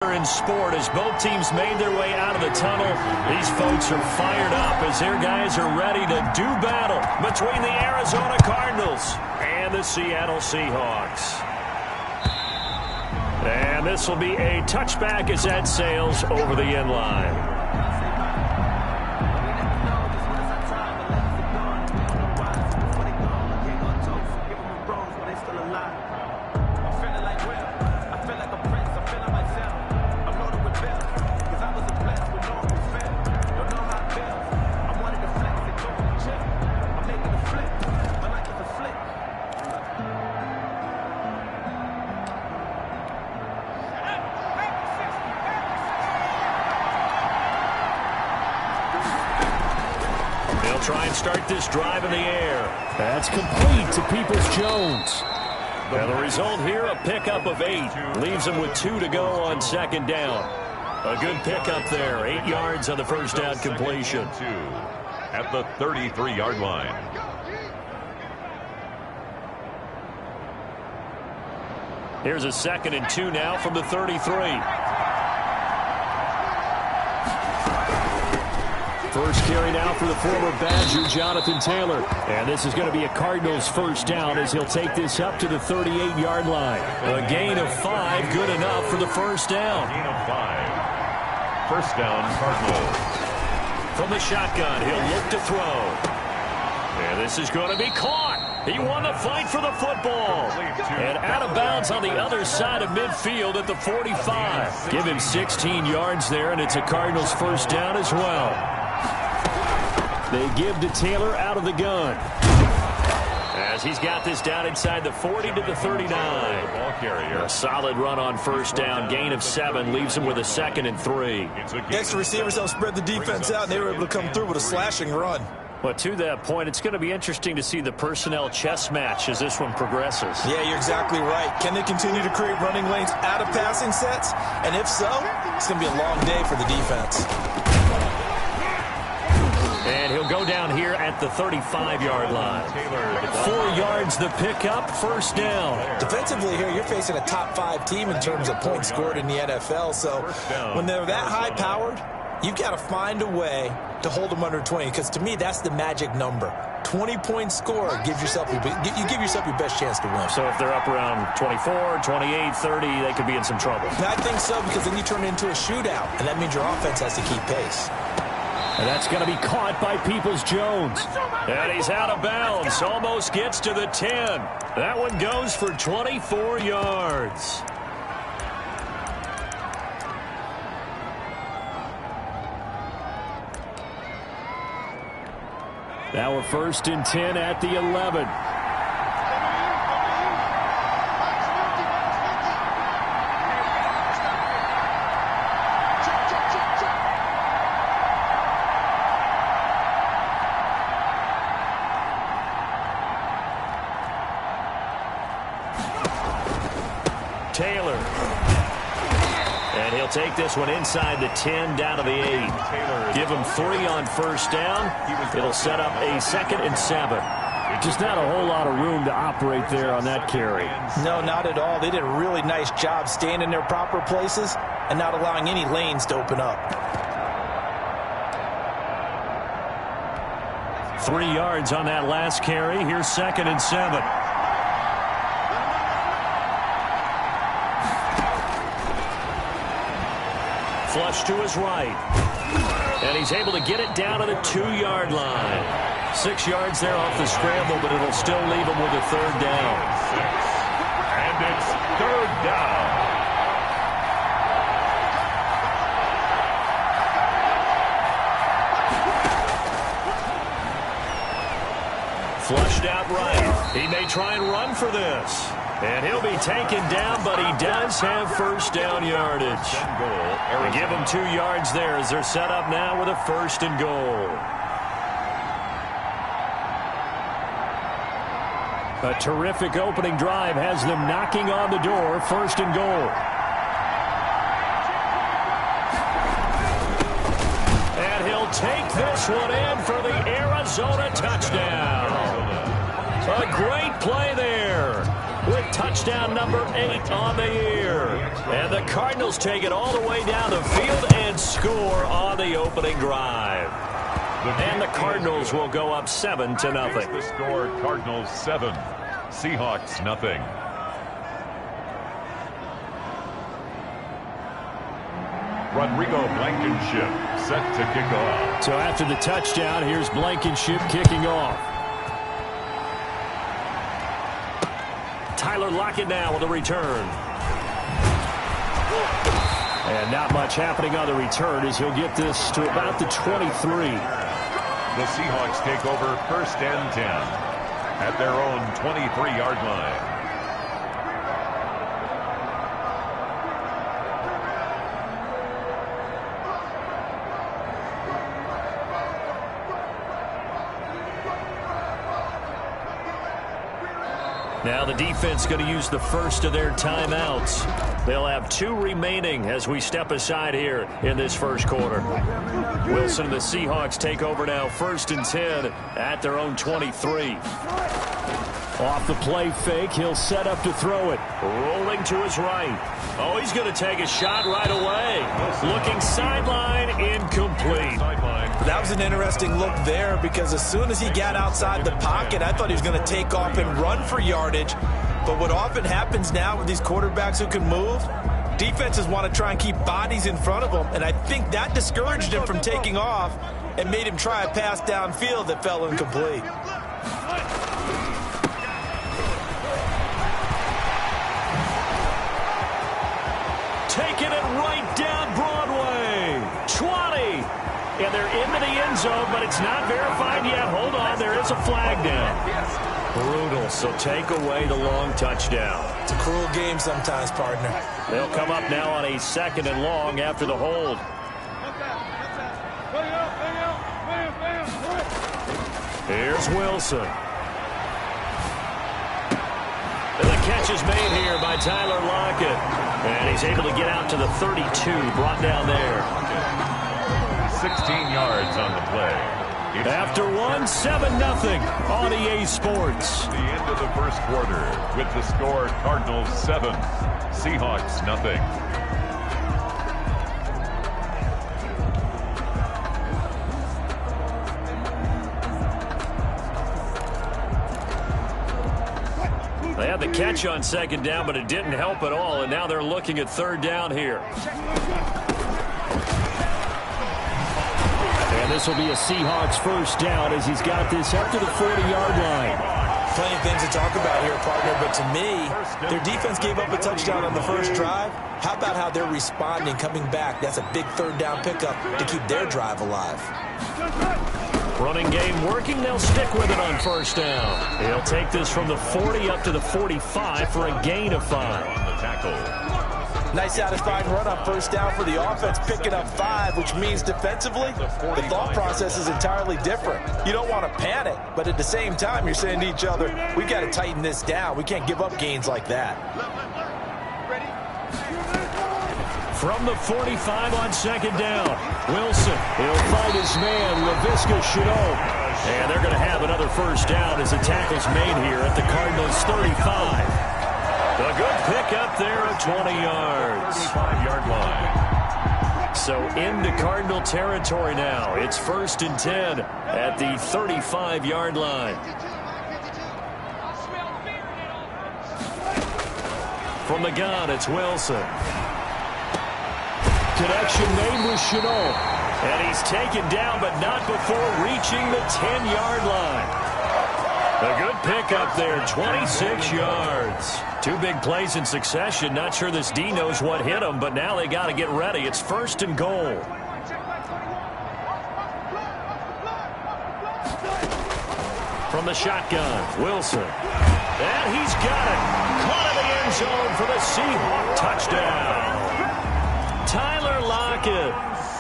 In sport, as both teams made their way out of the tunnel, these folks are fired up as their guys are ready to do battle between the Arizona Cardinals and the Seattle Seahawks. And this will be a touchback as that sails over the end line. Try and start this drive in the air. That's complete to Peoples-Jones. And the result here, a pickup of 8. Leaves him with 2 to go on second down. A good pickup there. 8 yards on the first down completion. At the 33-yard line. Here's a 2nd and 2 now from the 33. First carry now for the former Badger, Jonathan Taylor. And this is going to be a Cardinals first down as he'll take this up to the 38-yard line. A gain of 5, good enough for the first down. Gain of 5. First down, Cardinals. From the shotgun, he'll look to throw. And this is going to be caught. He won the fight for the football. And out of bounds on the other side of midfield at the 45. Give him 16 yards there, and it's a Cardinals first down as well. They give to Taylor out of the gun. As he's got this down inside the 40 to the 39. Ball carrier. A solid run on first down. Gain of 7 leaves him with a 2nd and 3. Next, the receivers helped spread the defense out, and they were able to come through with a slashing run. Well, to that point, it's going to be interesting to see the personnel chess match as this one progresses. Yeah, you're exactly right. Can they continue to create running lanes out of passing sets? And if so, it's going to be a long day for the defense. And he'll go down here at the 35-yard line. 4 yards the pickup, first down. Defensively here, you're facing a top 5 team in terms of points scored in the NFL. So when they're that high-powered, you've got to find a way to hold them under 20. Because to me, that's the magic number. 20-point score gives yourself you give yourself your best chance to win. So if they're up around 24, 28, 30, they could be in some trouble. I think so, because then you turn it into a shootout, and that means your offense has to keep pace. And that's going to be caught by Peoples-Jones. And he's out of bounds. Almost gets to the 10. That one goes for 24 yards. Now we're 1st and 10 at the 11. Taylor. And he'll take this one inside the 10 down to the 8. Give him 3 on first down. It'll set up a 2nd and 7. Just not a whole lot of room to operate there on that carry. No, not at all. They did a really nice job staying in their proper places and not allowing any lanes to open up. 3 yards on that last carry. Here's 2nd and 7. Flush to his right. And he's able to get it down to the 2-yard line. 6 yards there off the scramble, but it'll still leave him with a 3rd down. And it's 3rd down. Flushed out right. He may try and run for this. And he'll be taken down, but he does have first down yardage. And give him 2 yards there as they're set up now with a 1st and goal. A terrific opening drive has them knocking on the door. 1st and goal. And he'll take this one in for the Arizona touchdown. A great play there with time. touchdown number 8 on the year. And the Cardinals take it all the way down the field and score on the opening drive. And the Cardinals will go up 7-0. The score, Cardinals 7, Seahawks nothing. Rodrigo Blankenship set to kick off. So after the touchdown, here's Blankenship kicking off. Tyler Lockett now with a return. And not much happening on the return as he'll get this to about the 23. The Seahawks take over 1st and 10 at their own 23-yard line. Now the defense going to use the first of their timeouts. They'll have 2 remaining as we step aside here in this first quarter. Wilson and the Seahawks take over now 1st and 10 at their own 23. Off the play fake, he'll set up to throw it. Rolling to his right. Oh, he's going to take a shot right away. Looking sideline, incomplete. That was an interesting look there because as soon as he got outside the pocket, I thought he was going to take off and run for yardage. But what often happens now with these quarterbacks who can move, defenses want to try and keep bodies in front of them. And I think that discouraged him from taking off and made him try a pass downfield that fell incomplete. Taking it right down Broadway. 20. And they're into the end zone, but it's not verified yet. Hold on, there is a flag down. Brutal, so take away the long touchdown. It's a cruel game sometimes, partner. They'll come up now on a 2nd and long after the hold. Here's Wilson. And the catch is made here by Tyler Lockett. And he's able to get out to the 32, brought down there. 16 yards on the play. After 1, 7-0 on EA Sports. The end of the first quarter with the score Cardinals 7, Seahawks nothing. They had the catch on 2nd down, but it didn't help at all, and now they're looking at 3rd down here. And this will be a Seahawks 1st down as he's got this up to the 40-yard line. Plenty of things to talk about here, partner, but to me, their defense gave up a touchdown on the first drive. How about how they're responding, coming back? That's a big 3rd down pickup to keep their drive alive. Running game working. They'll stick with it on 1st down. He'll take this from the 40 up to the 45 for a gain of 5. On the tackle. Nice satisfying run on 1st down for the offense, picking up 5, which means defensively, the thought process is entirely different. You don't want to panic, but at the same time, you're saying to each other, we got to tighten this down. We can't give up gains like that. From the 45 on 2nd down, Wilson, he'll find his man, Laviska Shenault. And they're going to have another 1st down as the tackle's made here at the Cardinals' 35. A good pickup there of 20 yards. 35-yard line. So into Cardinal territory now. It's 1st and 10 at the 35-yard line. From the gun, it's Wilson. Connection made with Shenault. And he's taken down, but not before reaching the 10-yard line. A good pickup there, 26 yards. 2 big plays in succession. Not sure this D knows what hit him, but now they got to get ready. It's 1st and goal. From the shotgun, Wilson. And he's got it. Caught in the end zone for the Seahawks touchdown. Tyler Lockett,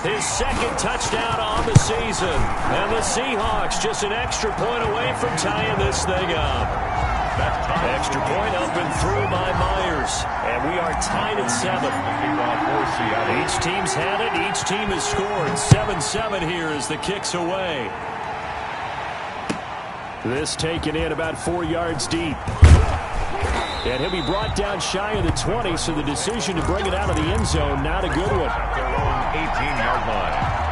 his 2nd touchdown on the season. And the Seahawks just an extra point away from tying this thing up. Extra point up and through by Myers. And we are tied at 7. Each team's had it. Each team has scored. 7-7 here as the kick's away. This taken in about 4 yards deep. And he'll be brought down shy of the 20, so the decision to bring it out of the end zone, not a good one. At their own 18-yard line.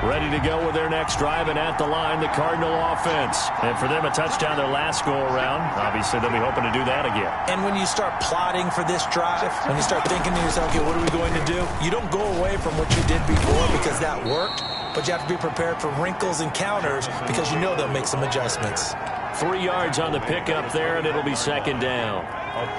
Ready to go with their next drive, and at the line, the Cardinal offense. And for them, a touchdown their last go-around. Obviously, they'll be hoping to do that again. And when you start plotting for this drive, when you start thinking to yourself, okay, what are we going to do? You don't go away from what you did before because that worked, but you have to be prepared for wrinkles and counters because you know they'll make some adjustments. 3 yards on the pickup there, and it'll be second down.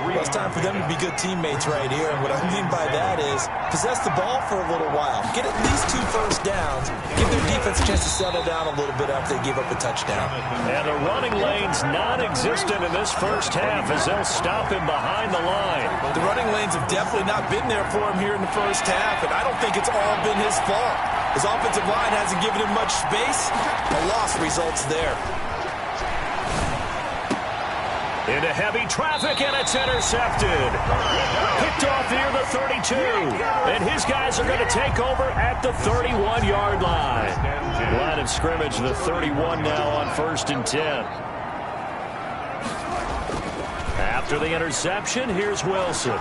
Well, it's time for them to be good teammates right here. And what I mean by that is possess the ball for a little while. Get at least 2 first downs. Give their defense a chance to settle down a little bit after they give up a touchdown. And the running lane's non-existent in this first half as they'll stop him behind the line. The running lanes have definitely not been there for him here in the first half, and I don't think it's all been his fault. His offensive line hasn't given him much space. A loss results there. Into heavy traffic, and it's intercepted. Picked off near the 32. And his guys are going to take over at the 31-yard line. Line of scrimmage, the 31 now on 1st and 10. After the interception, here's Wilson.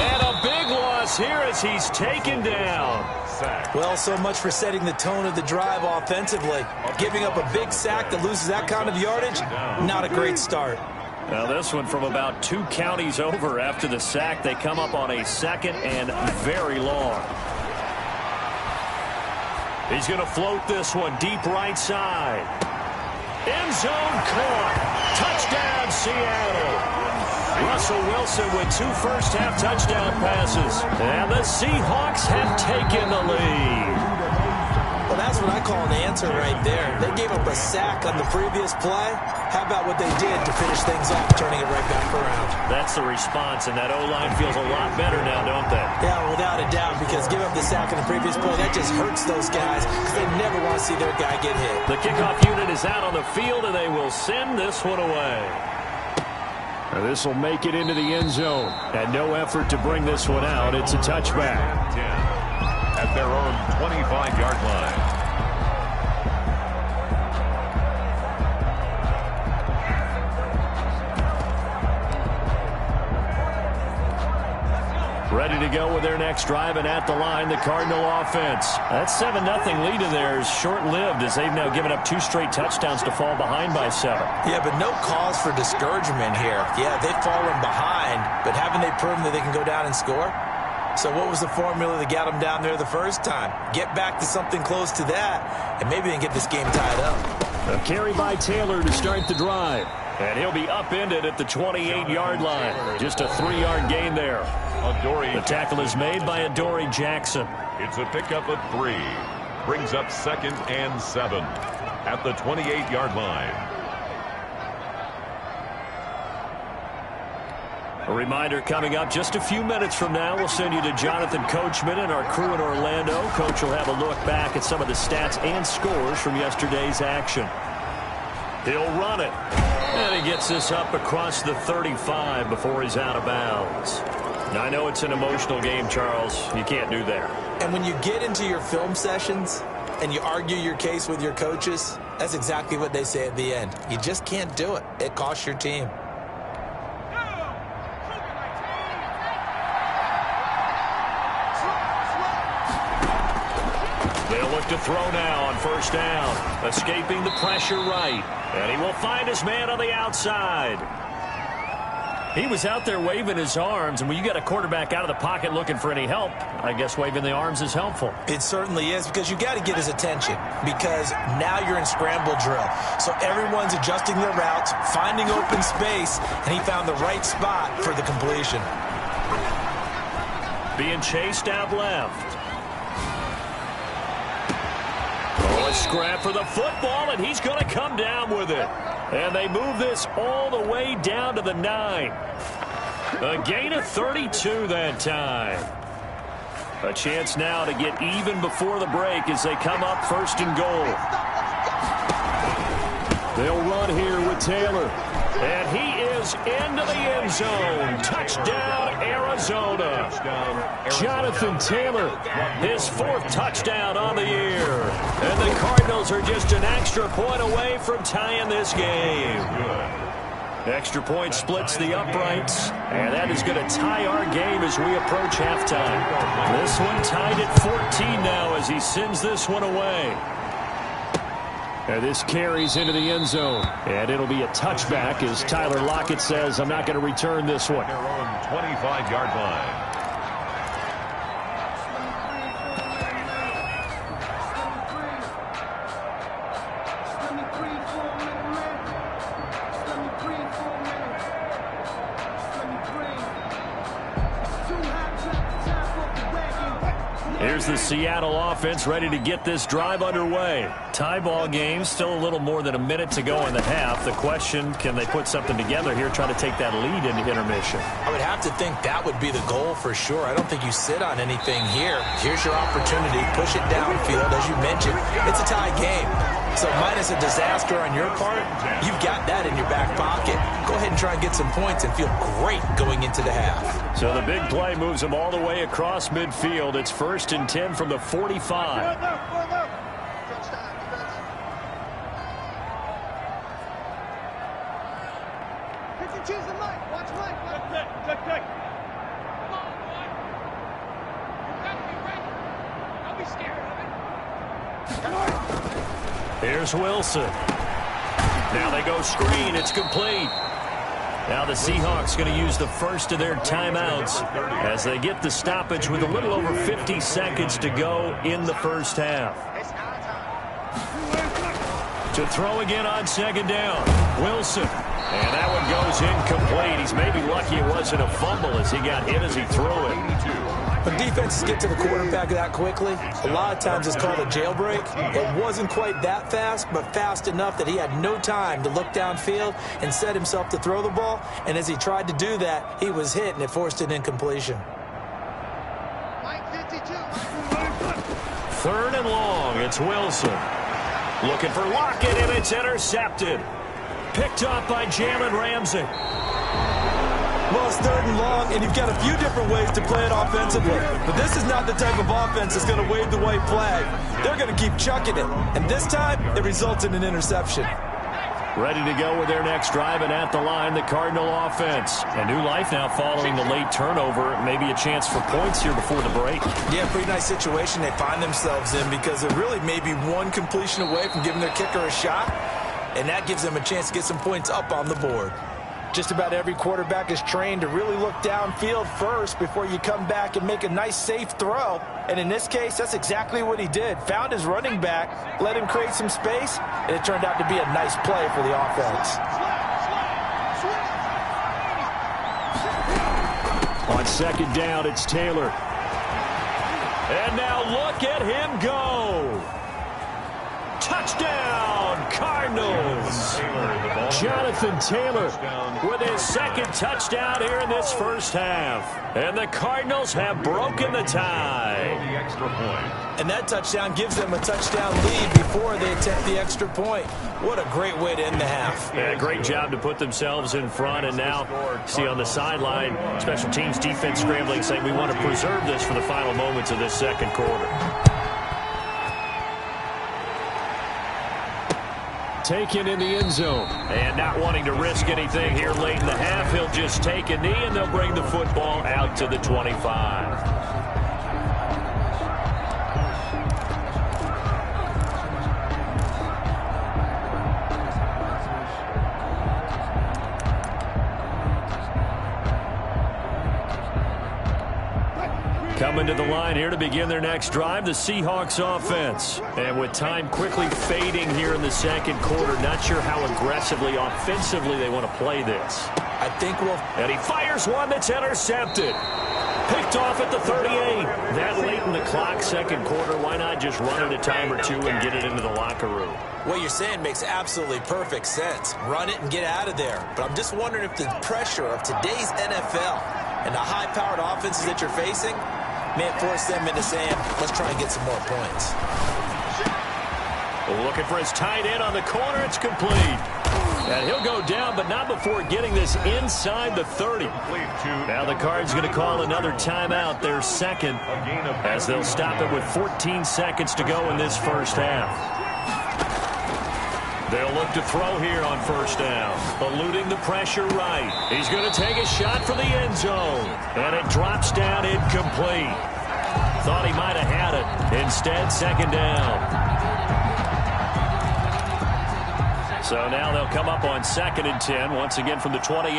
And a big loss here as he's taken down. Well, so much for setting the tone of the drive offensively. Giving up a big sack that loses that kind of yardage, not a great start. Now this one from about 2 counties over after the sack. They come up on a 2nd and very long. He's going to float this one deep right side. End zone caught. Touchdown, Seattle. Russell Wilson with 2 first-half touchdown passes. And the Seahawks have taken the lead. Well, that's what I call an answer right there. They gave up a sack on the previous play. How about what they did to finish things off, turning it right back around? That's the response, and that O-line feels a lot better now, don't they? Yeah, without a doubt, because give up the sack on the previous play, that just hurts those guys because they never want to see their guy get hit. The kickoff unit is out on the field, and they will send this one away. This will make it into the end zone. And no effort to bring this one out. It's a touchback. At their own 25-yard line. Ready to go with their next drive, and at the line, the Cardinal offense. That 7-0 lead in there is short-lived as they've now given up 2 straight touchdowns to fall behind by 7. Yeah, but no cause for discouragement here. Yeah, they've fallen behind, but haven't they proven that they can go down and score? So what was the formula that got them down there the first time? Get back to something close to that, and maybe they can get this game tied up. A carry by Taylor to start the drive. And he'll be upended at the 28-yard line. Just a 3-yard gain there. The tackle is made by Adoree Jackson. It's a pickup of 3. Brings up 2nd and 7 at the 28-yard line. A reminder coming up just a few minutes from now. We'll send you to Jonathan Coachman and our crew in Orlando. Coach will have a look back at some of the stats and scores from yesterday's action. He'll run it. And he gets this up across the 35 before he's out of bounds. Now, I know it's an emotional game, Charles. You can't do that. And when you get into your film sessions and you argue your case with your coaches, that's exactly what they say at the end. You just can't do it. It costs your team. They'll look to throw now on 1st down. Escaping the pressure right. And he will find his man on the outside. He was out there waving his arms, and when you got a quarterback out of the pocket looking for any help, I guess waving the arms is helpful. It certainly is, because you got to get his attention, because now you're in scramble drill. So everyone's adjusting their routes, finding open space, and he found the right spot for the completion. Being chased out left. Oh, a scrap for the football, and he's going to come down with it. And they move this all the way down to the 9. A gain of 32 that time. A chance now to get even before the break as they come up 1st and goal. They'll run here with Taylor. And he is goes into the end zone. Touchdown, Arizona. Jonathan Taylor, his 4th touchdown on the year. And the Cardinals are just an extra point away from tying this game. Extra point splits the uprights, and that is going to tie our game as we approach halftime. This one tied at 14 now as he sends this one away. And this carries into the end zone, and it'll be a touchback as Tyler Lockett says, I'm not going to return this one. Their own 25-yard line. Here's the Seattle offense ready to get this drive underway. Tie ball game, still a little more than a minute to go in the half. The question, can they put something together here, try to take that lead into intermission? I would have to think that would be the goal for sure. I don't think you sit on anything here. Here's your opportunity. Push it downfield. As you mentioned, it's a tie game. So minus a disaster on your part, you've got that in your back pocket. Go ahead and try and get some points and feel great going into the half. So the big play moves them all the way across midfield. It's 1st and 10 from the 45. Here's Wilson. Now they go screen. It's complete. Now the Seahawks going to use the first of their timeouts as they get the stoppage with a little over 50 seconds to go in the first half. To throw again on 2nd down. Wilson. And that one goes incomplete. He's maybe lucky it wasn't a fumble as he got hit as he threw it. When defenses get to the quarterback that quickly, a lot of times it's called a jailbreak. It wasn't quite that fast, but fast enough that he had no time to look downfield and set himself to throw the ball. And as he tried to do that, he was hit, and it forced an incompletion. 3rd and long. It's Wilson. Looking for Lockett, and it's intercepted. Picked up by Jalen Ramsey. Well, it's 3rd and long, and you've got a few different ways to play it offensively. But this is not the type of offense that's going to wave the white flag. They're going to keep chucking it. And this time, it results in an interception. Ready to go with their next drive, and at the line, the Cardinal offense. A new life now following the late turnover. Maybe a chance for points here before the break. Yeah, pretty nice situation they find themselves in because they're really maybe one completion away from giving their kicker a shot. And that gives them a chance to get some points up on the board. Just about every quarterback is trained to really look downfield first before you come back and make a nice, safe throw. And in this case, that's exactly what he did. Found his running back, let him create some space, and it turned out to be a nice play for the offense. On 2nd down, it's Taylor. And now look at him go. Touchdown, Cardinals. Jonathan Taylor with his 2nd touchdown here in this first half. And the Cardinals have broken the tie. The extra point. And that touchdown gives them a touchdown lead before they attempt the extra point. What a great way to end the half. Yeah, great job to put themselves in front. And now, see on the sideline, special teams defense scrambling, saying we want to preserve this for the final moments of this 2nd quarter. Taken in the end zone. And not wanting to risk anything here late in the half, he'll just take a knee, and they'll bring the football out to the 25. Coming to the line here to begin their next drive, the Seahawks offense. And with time quickly fading here in the 2nd quarter, not sure how aggressively, offensively they want to play this. I think we'll... And he fires one that's intercepted. Picked off at the 38. That late in the clock, 2nd quarter, why not just run it a time or two and get it into the locker room? What you're saying makes absolutely perfect sense. Run it and get out of there. But I'm just wondering if the pressure of today's NFL and the high-powered offenses that you're facing may force them into saying, let's try and get some more points. Looking for his tight end on the corner. It's complete. And he'll go down, but not before getting this inside the 30. Now the Cards going to call another timeout, their second, as they'll stop it with 14 seconds to go in this first half. They'll look to throw here on first down, eluding the pressure right. He's going to take a shot for the end zone, and it drops down incomplete. Thought he might have had it. Instead, second down. So now they'll come up on 2nd and 10, once again from the 28.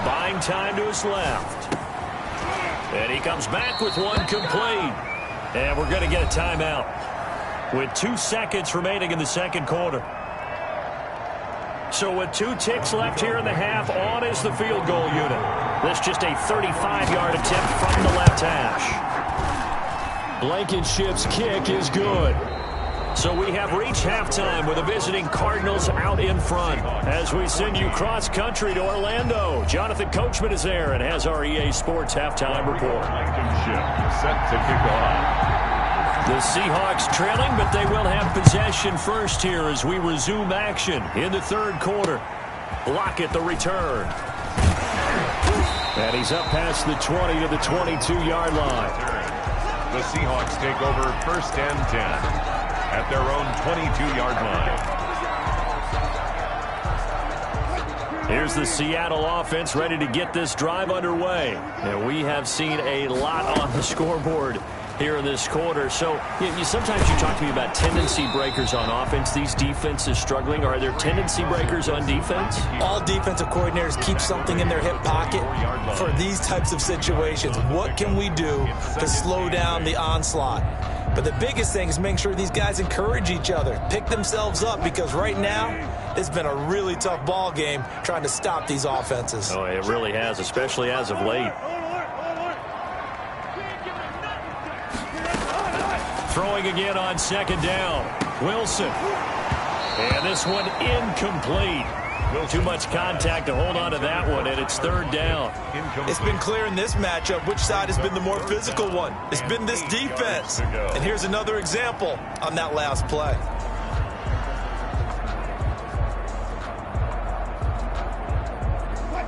Buying time to his left. And he comes back with one complete. And we're going to get a timeout with 2 seconds remaining in the second quarter. So with 2 ticks left here in the half, on is the field goal unit. This just a 35-yard attempt from the left hash. Blankenship's kick is good. So we have reached halftime with the visiting Cardinals out in front. As we send you cross-country to Orlando, Jonathan Coachman is there and has our EA Sports halftime report. Blankenship set to kick off. The Seahawks trailing, but they will have possession first here as we resume action in the third quarter. Lockett the return. And he's up past the 20 to the 22-yard line. The Seahawks take over 1st and 10 at their own 22-yard line. Here's the Seattle offense ready to get this drive underway. And we have seen a lot on the scoreboard here in this quarter. So sometimes you talk to me about tendency breakers on offense. These defenses struggling. Are there tendency breakers on defense? All defensive coordinators keep something in their hip pocket for these types of situations. What can we do to slow down the onslaught? But the biggest thing is making sure these guys encourage each other, pick themselves up, because right now it's been a really tough ball game trying to stop these offenses. Oh, it really has, especially as of late. Throwing again on 2nd down. Wilson. And this one incomplete. Too much contact to hold on to that one, and it's 3rd down. It's been clear in this matchup which side has been the more physical one. It's been this defense. And here's another example on that last play.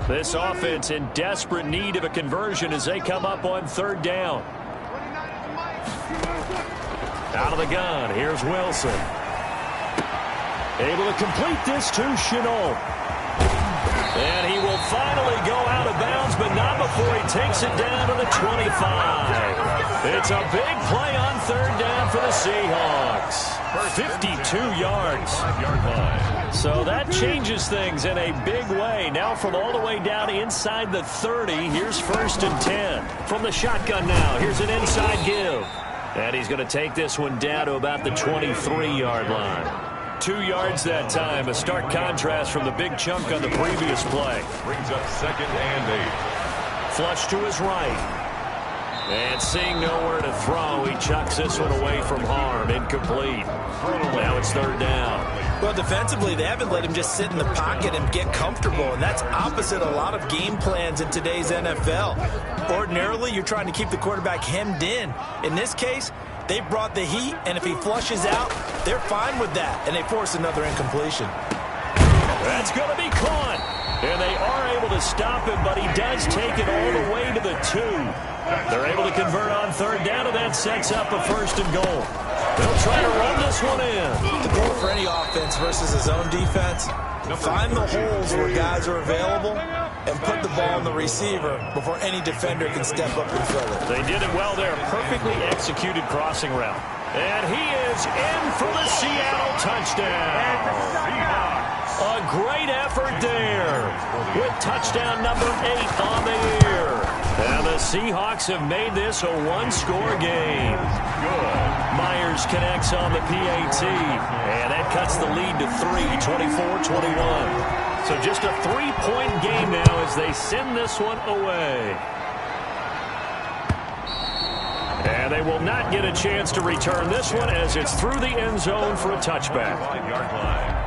This offense in desperate need of a conversion as they come up on 3rd down. Out of the gun, here's Wilson. Able to complete this to Shenault. And he will finally go out of bounds, but not before he takes it down to the 25. It's a big play on 3rd down for the Seahawks. 52 yards. So that changes things in a big way. Now from all the way down inside the 30, here's 1st and 10. From the shotgun now, here's an inside give. And he's going to take this one down to about the 23-yard line. 2 yards that time, a stark contrast from the big chunk on the previous play. Brings up 2nd and 8. Flush to his right. And seeing nowhere to throw, he chucks this one away from harm. Incomplete. Now it's 3rd down. Well, defensively, they haven't let him just sit in the pocket and get comfortable, and that's opposite a lot of game plans in today's NFL. Ordinarily, you're trying to keep the quarterback hemmed in. In this case, they brought the heat, and if he flushes out, they're fine with that, and they force another incompletion. That's going to be caught. And they are able to stop him, but he does take it all the way to the 2. They're able to convert on 3rd down, and that sets up a 1st and goal. They'll try to run this one in. The goal for any offense versus his own defense, find the holes where guys are available and put the ball in the receiver before any defender can step up and fill it. They did it well there. Perfectly executed crossing route. And he is in for the Seattle touchdown. A great effort there with touchdown number 8 on the year. And the Seahawks have made this a one-score game. Good. Myers connects on the PAT, and that cuts the lead to 3, 24-21. So just a 3-point game now as they send this one away. And they will not get a chance to return this one as it's through the end zone for a touchback. 5-yard line.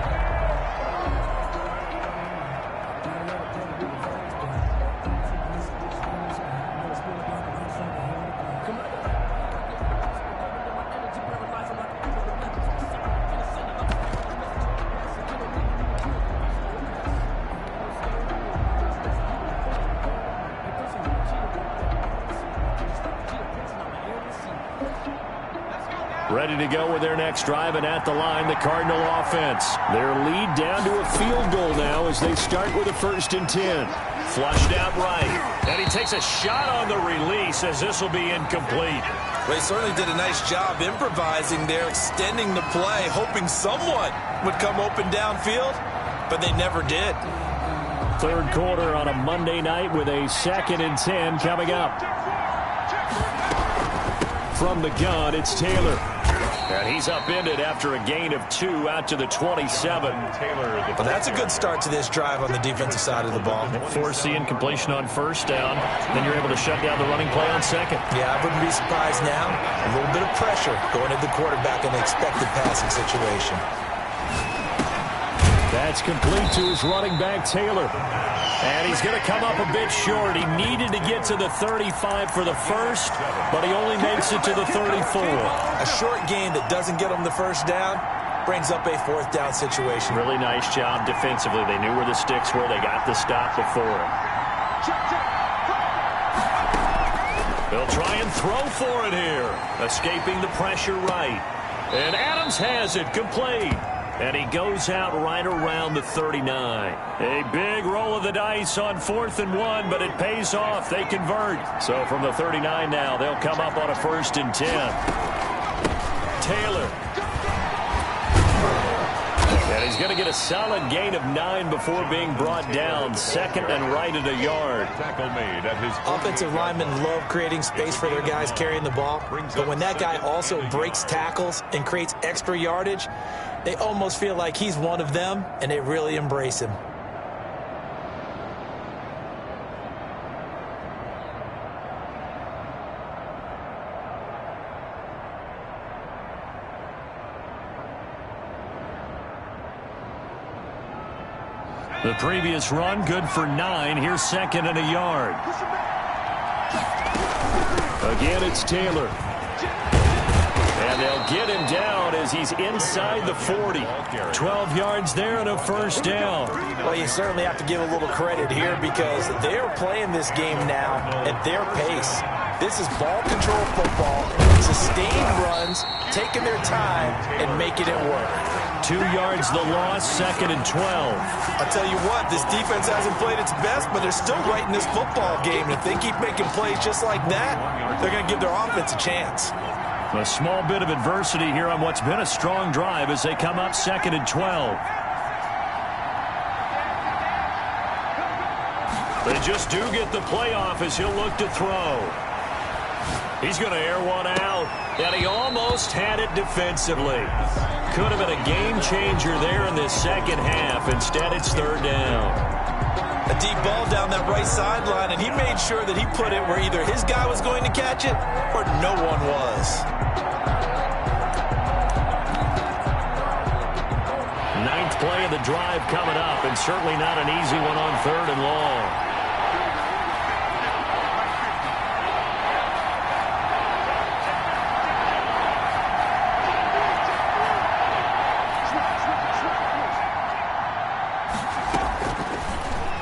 Ready to go with their next drive, and at the line, the Cardinal offense. Their lead down to a field goal now as they start with a 1st and 10. Flushed out right. And he takes a shot on the release as this will be incomplete. They certainly did a nice job improvising there, extending the play, hoping someone would come open downfield, but they never did. Third quarter on a Monday night with a 2nd and 10 coming up. From the gun, it's Taylor. And he's upended after a gain of 2 out to the 27. But that's a good start to this drive on the defensive side of the ball. Force the incompletion on 1st down. Then you're able to shut down the running play on 2nd. Yeah, I wouldn't be surprised now. A little bit of pressure going at the quarterback in an expected passing situation. That's complete to his running back, Taylor. And he's going to come up a bit short. He needed to get to the 35 for the first, but he only makes it to the 34. A short gain that doesn't get him the 1st down brings up a 4th down situation. Really nice job defensively. They knew where the sticks were. They got the stop before him. They'll try and throw for it here. Escaping the pressure right. And Adams has it complete. And he goes out right around the 39. A big roll of the dice on 4th and 1, but it pays off. They convert. So from the 39 now, they'll come up on a 1st and 10. Taylor. And he's going to get a solid gain of 9 before being brought down. 2nd and right at a yard. Tackle made at his Offensive linemen love creating space for their guys carrying the ball. But when that guy also breaks tackles and creates extra yardage, they almost feel like he's one of them, and they really embrace him. The previous run, good for 9. Here's 2nd and a yard. Again, it's Taylor. And they'll get him down as he's inside the 40. 12 yards there and a 1st down. Well, you certainly have to give a little credit here because they're playing this game now at their pace. This is ball control football, sustained runs, taking their time and making it work. 2 yards the loss, 2nd and 12. I'll tell you what, this defense hasn't played its best, but they're still right in this football game. And if they keep making plays just like that, they're going to give their offense a chance. A small bit of adversity here on what's been a strong drive as they come up 2nd and 12. They just do get the play off as he'll look to throw. He's going to air one out, and he almost had it defensively. Could have been a game changer there in this 2nd half. Instead, it's 3rd down. A deep ball down that right sideline, and he made sure that he put it where either his guy was going to catch it or no one was. Ninth play of the drive coming up, and certainly not an easy one on 3rd and long.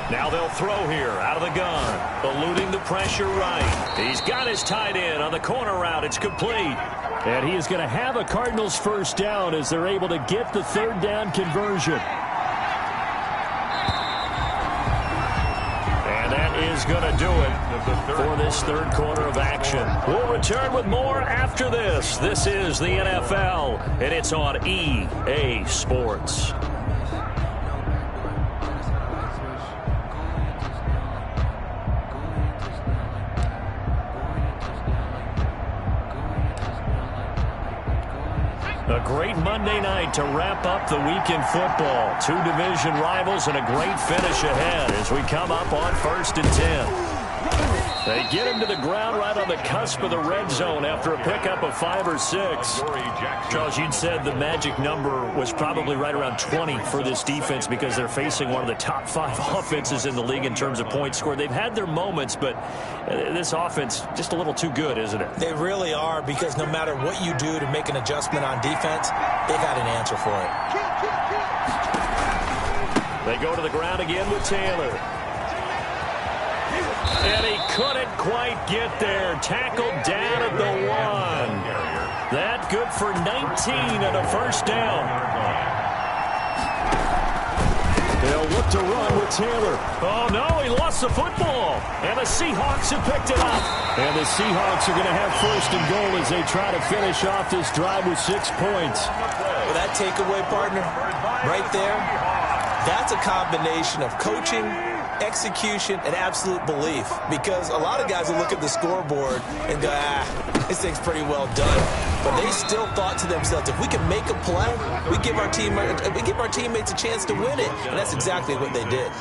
Now they'll throw here out of the gun, eluding the pressure right. He's got his tight end on the corner route. It's complete. And he is going to have a Cardinals 1st down as they're able to get the 3rd down conversion. And that is going to do it for this 3rd quarter of action. We'll return with more after this. This is the NFL, and it's on EA Sports. A great Monday night to wrap up the week in football. 2 division rivals and a great finish ahead as we come up on 1st and 10. They get him to the ground right on the cusp of the red zone after a pickup of 5 or 6. Charles, you'd said the magic number was probably right around 20 for this defense because they're facing one of the top 5 offenses in the league in terms of points scored. They've had their moments, but this offense just a little too good, isn't it? They really are, because no matter what you do to make an adjustment on defense, they've got an answer for it. They go to the ground again with Taylor. And he couldn't quite get there. Tackled down at the 1. That good for 19 and a first down. They'll look to run with Taylor. Oh, no, he lost the football. And the Seahawks have picked it up. And the Seahawks are going to have first and goal as they try to finish off this drive with 6 points. Well, that takeaway, partner, right there, that's a combination of coaching, execution, and absolute belief. Because a lot of guys will look at the scoreboard and go, this thing's pretty well done. But they still thought to themselves, if we can make a play, we give our teammates a chance to win it. And that's exactly what they did.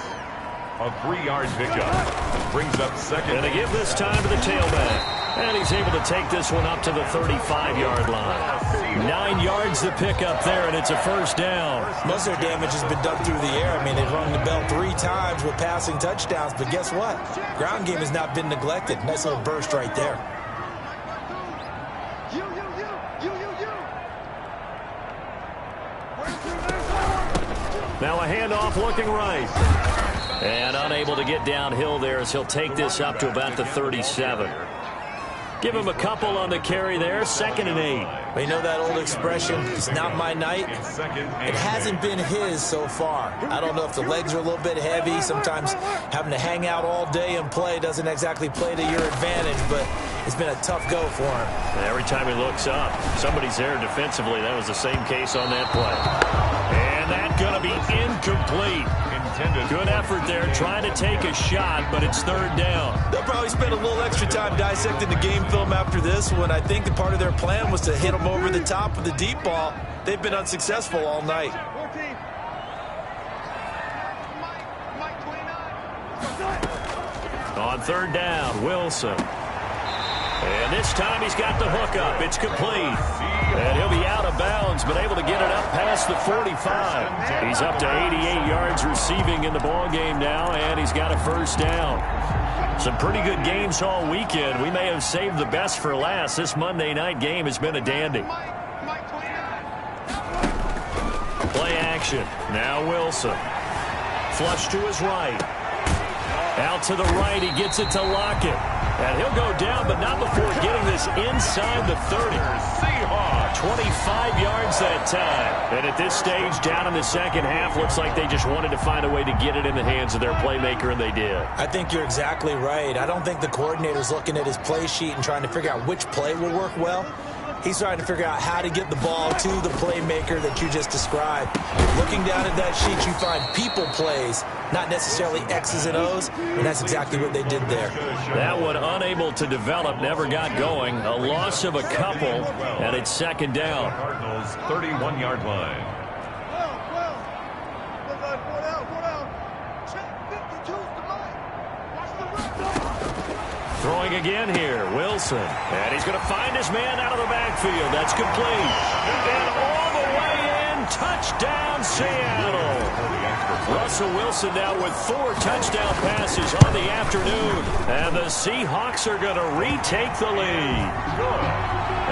A 3-yard pickup brings up second. And they give this time to the tailback. And he's able to take this one up to the 35-yard line. 9 yards to pick up there, and it's a first down. Most of their damage has been done through the air. I mean, they've rung the bell 3 times with passing touchdowns. But guess what? Ground game has not been neglected. Nice little burst right there. Now a handoff looking right. And unable to get downhill there as he'll take this up to about the 37. Give him a couple on the carry there. 2nd and 8. But you know that old expression, it's not my night? It hasn't been his so far. I don't know if the legs are a little bit heavy. Sometimes having to hang out all day and play doesn't exactly play to your advantage, but it's been a tough go for him. Every time he looks up, somebody's there defensively. That was the same case on that play. And that's going to be incomplete. Good effort there, trying to take a shot, but it's 3rd down. They'll probably spend a little extra time dissecting the game film after this one. I think part of their plan was to hit them over the top with the deep ball. They've been unsuccessful all night. On 3rd down, Wilson. And this time he's got the hook up. It's complete. And he'll be out of bounds, but able to get it up past the 45. He's up to 88 yards receiving in the ballgame now, and he's got a first down. Some pretty good games all weekend. We may have saved the best for last. This Monday night game has been a dandy. Play action. Now Wilson. Flush to his right. Out to the right. He gets it to Lockett. And he'll go down, but not before getting this inside the 30. Seahawks, 25 yards that time. And at this stage, down in the second half, looks like they just wanted to find a way to get it in the hands of their playmaker, and they did. I think you're exactly right. I don't think the coordinator's looking at his play sheet and trying to figure out which play will work well. He's trying to figure out how to get the ball to the playmaker that you just described. Looking down at that sheet, you find people plays, not necessarily X's and O's, and that's exactly what they did there. That one unable to develop, never got going. A loss of a couple, and it's 2nd down. Cardinals 31-yard line. Throwing again here, Wilson. And he's going to find his man out of the backfield. That's complete. And all the way in, touchdown Seattle. Russell Wilson now with 4 touchdown passes on the afternoon. And the Seahawks are going to retake the lead.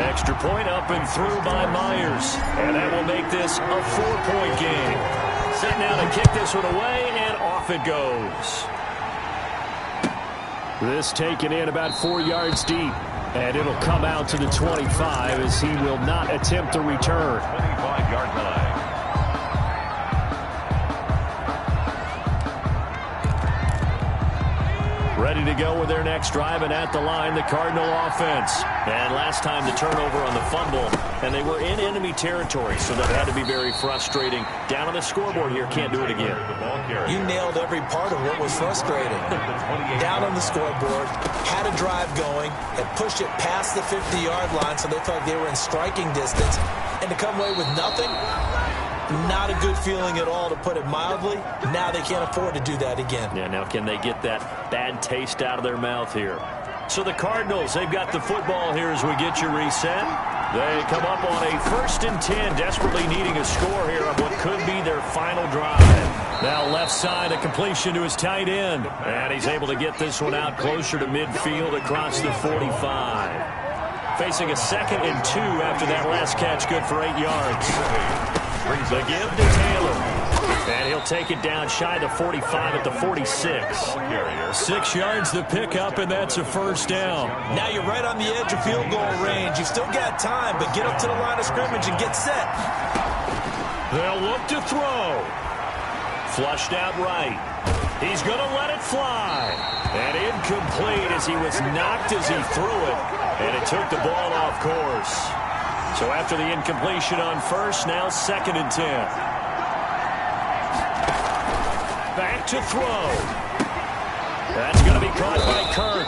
Extra point up and through by Myers. And that will make this a 4-point game. Set now to kick this one away, and off it goes. This taken in about 4 yards deep. And it'll come out to the 25 as he will not attempt to return. 25-yard line. Ready to go with their next drive, and at the line, the Cardinal offense. And last time the turnover on the fumble, and they were in enemy territory, so that had to be very frustrating. Down on the scoreboard here, can't do it again. You nailed every part of what was frustrating. Down on the scoreboard, had a drive going, had pushed it past the 50-yard line, so they thought they were in striking distance, and to come away with nothing, not a good feeling at all, to put it mildly. Now they can't afford to do that again. Yeah, now can they get that bad taste out of their mouth here? So the Cardinals, they've got the football here as we get you reset. They come up on a 1st and 10, desperately needing a score here on what could be their final drive. Now left side, a completion to his tight end. And he's able to get this one out closer to midfield across the 45. Facing a 2nd and 2 after that last catch, good for 8 yards. The give to Taylor. And he'll take it down shy of the 45 at the 46. 6 yards to pick up, and that's a first down. Now you're right on the edge of field goal range. You've still got time, but get up to the line of scrimmage and get set. They'll look to throw. Flushed out right. He's going to let it fly. And incomplete as he was knocked as he threw it. And it took the ball off course. So after the incompletion on first, now 2nd and 10. Back to throw. That's going to be caught by Kirk.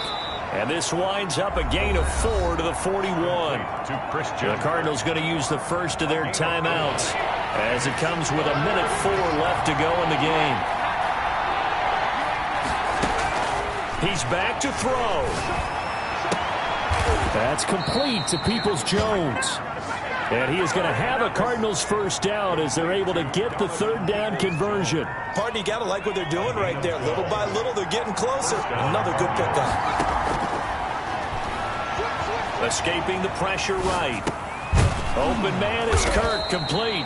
And this winds up a gain of 4 to the 41. The Cardinals going to use the first of their timeouts as it comes with 1:04 left to go in the game. He's back to throw. That's complete to Peoples-Jones. And he is going to have a Cardinals first down as they're able to get the 3rd down conversion. Pardon, you got to like what they're doing right there. Little by little, they're getting closer. Another good pickup. Escaping the pressure right. Open man is Kirk, complete.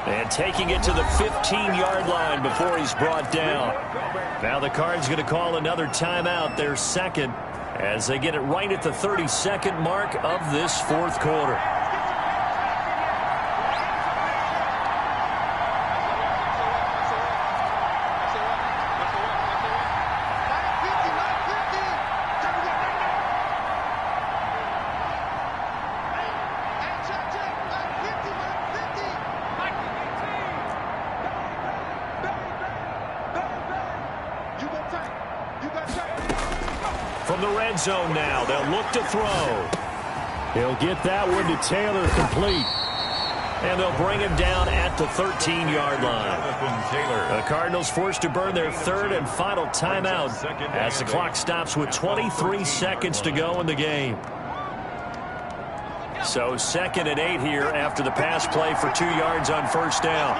And taking it to the 15-yard line before he's brought down. Now the Cards going to call another timeout, their 2nd, as they get it right at the 32nd mark of this 4th quarter. From the red zone now, they'll look to throw. He'll get that one to Taylor, complete. And they'll bring him down at the 13-yard line. The Cardinals forced to burn their 3rd and final timeout as the clock stops with 23 seconds to go in the game. So 2nd and 8 here after the pass play for 2 yards on first down.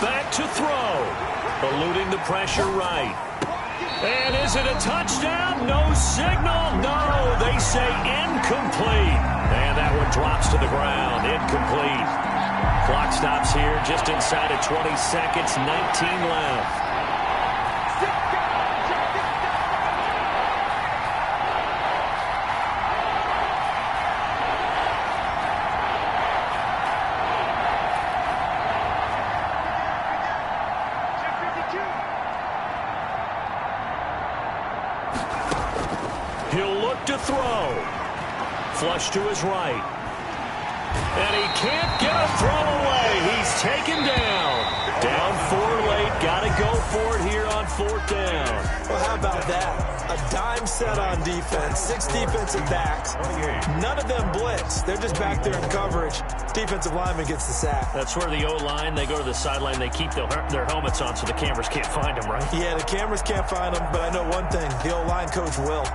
Back to throw. Eluding the pressure right. And is it a touchdown? No signal. No, they say incomplete. And that one drops to the ground. Incomplete. Clock stops here just inside of 20 seconds. 19 left. He'll look to throw. Flush to his right. And he can't get a throw away. He's taken down. Down 4 late. Got to go for it here on 4th down. Well, how about that? A dime set on defense. 6 defensive backs. None of them blitz. They're just back there in coverage. Defensive lineman gets the sack. That's where the O-line, they go to the sideline, they keep their helmets on so the cameras can't find them, right? Yeah, the cameras can't find them, but I know one thing. The O-line coach will.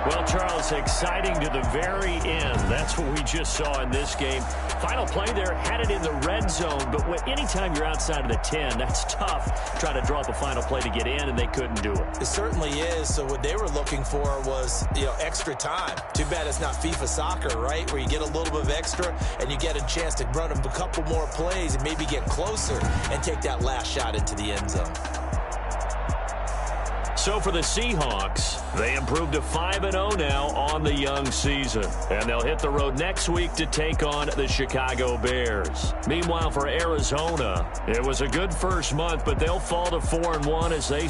Well, Charles, exciting to the very end. That's what we just saw in this game. Final play there, had it in the red zone, but anytime you're outside of the 10, that's tough. Trying to draw up a final play to get in, and they couldn't do it. It certainly is. So what they were looking for was, extra time. Too bad it's not FIFA soccer, right, where you get a little bit of extra and you get a chance to run a couple more plays and maybe get closer and take that last shot into the end zone. So for the Seahawks, they improved to 5-0 now on the young season. And they'll hit the road next week to take on the Chicago Bears. Meanwhile, for Arizona, it was a good first month, but they'll fall to 4-1 as they